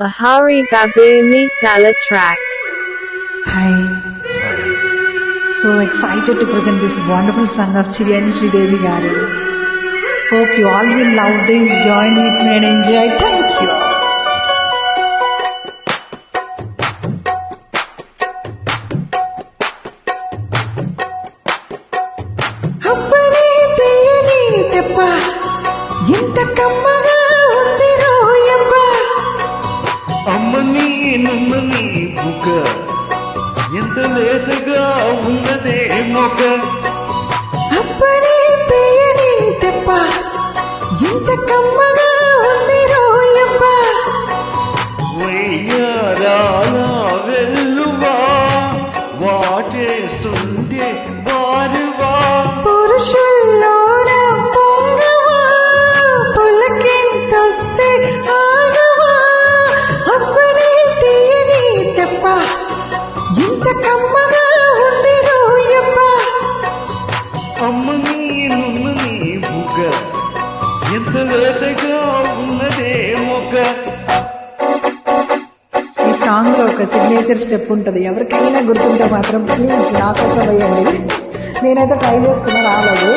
Bahari Babuni Sala track. Hi. So excited to present this wonderful song of Chiriyani Sridevi Garu. Hope you all will love this, join with me and enjoy. Thank you. అప్పని తీయని తెప్ప ఎంత కమ్మగా ఉంది రోయప్ప అమ్మని నమ్మని బుక ఎంత లేతగా ఉన్నదే మొక అప్పని తీయని తెప్ప ఎంత కమ్మగా ఉంది రోయప్ప వయ్యారాల వెల్లువా వాటేస్తుంటే వారువా పురుషుల్లోన పొంగవా పులకింతొస్తే ఆగవా అప్పని తీయని తెప్ప ఎంత కమ్మగా ఉంది రోయప్ప అమ్మని నమ్మని బుక ఎంత లేతగా ఉన్నదే మొక. ఈ సాంగ్ లో ఒక సిగ్నేచర్ స్టెప్ ఉంటది, ఎవరికైనా గుర్తుంటే మాత్రం ప్లీజ్ నా కోసం వేయండి. నేనైతే ట్రై చేస్తున్నా, రాలేదు.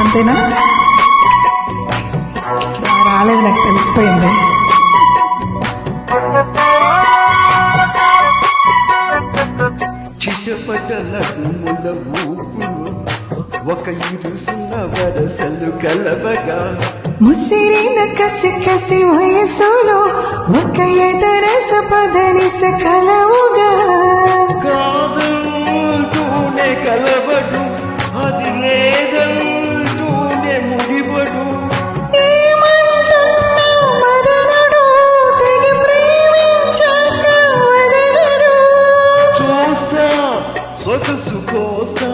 అంతేనా? రాలేదు, నాకు తెలిసిపోయింది. చిటపట నడుముల ఊపులు ఒక ఇరుసున్న వరసలు కలవగా ముసిరిన కసి కసి వయసులో ఒక ఎదరస పదనిస కలవుగా కాదంటూనే కలబడు అది లేదంటూనే ముడిబడు ఏమంటున్నా మదనుడు తెగి ప్రేమించాక వదలడు. చూస్తా సొగసు కోసా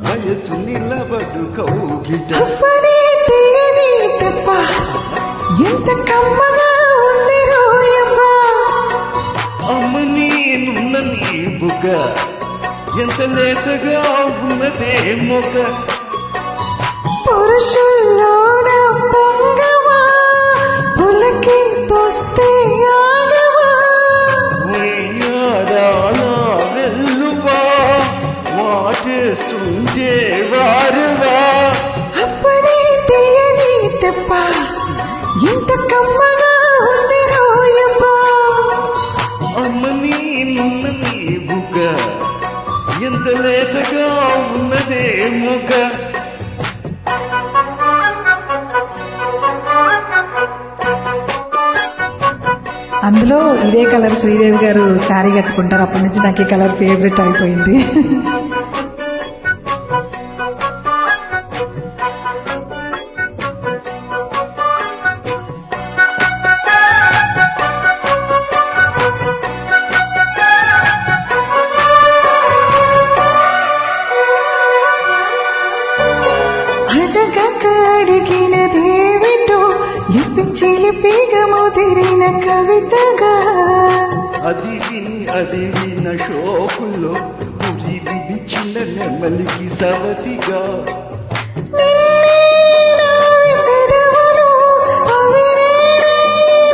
వయసు నిలబడు కౌగిట అప్పని తీయని తెప్ప ఎంత కమ్మగా ఉంది రోయమ్మ అమ్మని నున్న నీ బుగ్గ ఎంత లేతగా ఉన్నదే మొగ పురుషుల్లోన పొంగవా పులకింతొస్తే ఆగవా వయ్యారాల వెల్లువా వాటేస్తుంటే వారువా అప్పని తీయని తెప్ప ఎంత కమ్మగా ఉంది రోయమ్మ అమ్మని నున్న నీ బుగ్గ ఎంత లేతగా ఉన్నదే మొగ. అందులో ఇదే కలర్ శ్రీదేవి గారు శారీ కట్టుకుంటారు. అప్పటి నుంచి నాకు ఈ కలర్ ఫేవరెట్ అయిపోయింది. అడగక అడిగిన దేవిటో లిపించి లిపిగా ముదిరిన కవితగా అది విన్న షోకుల్లో ఉరి విడిచిన నెమలికి సవతిగా నిన్నాయి పెదవులు, అవి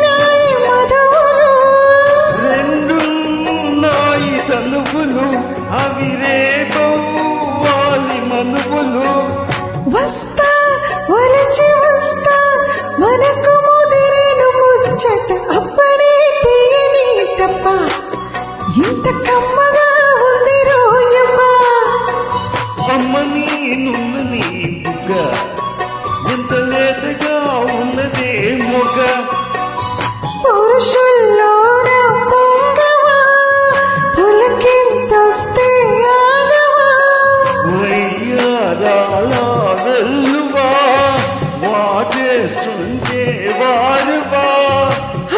నాయి మధువులు. రెండు నాయి తనువులు అవి రేపవాలి మనువులు వస్తా వలచి వస్తా మనకు ముదిరిను ముచ్చట అప్పని తీయని తప్ప ఇంత కమ్మగా ఉంది రోయమ్మ అమ్మని నున్న నీ బుగ్గ ఎంత లేతగా ఉన్నదే మొగ పురుషుల్లోన పొంగవా పులకింతొస్తే ఆగవా వయ్యారాల వెల్లువా వాటేస్తుంటే వారువా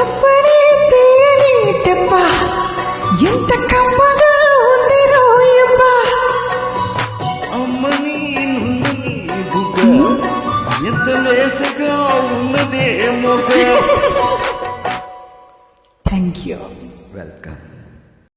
అప్పని తీయని తెప్ప ఎంత కమ్మగా ఉంది రోయమ్మ అమ్మని నున్న నీ బుగ్గ ఎంత లేతగా ఉన్నదే మొగ. Thank you. వెల్కమ్.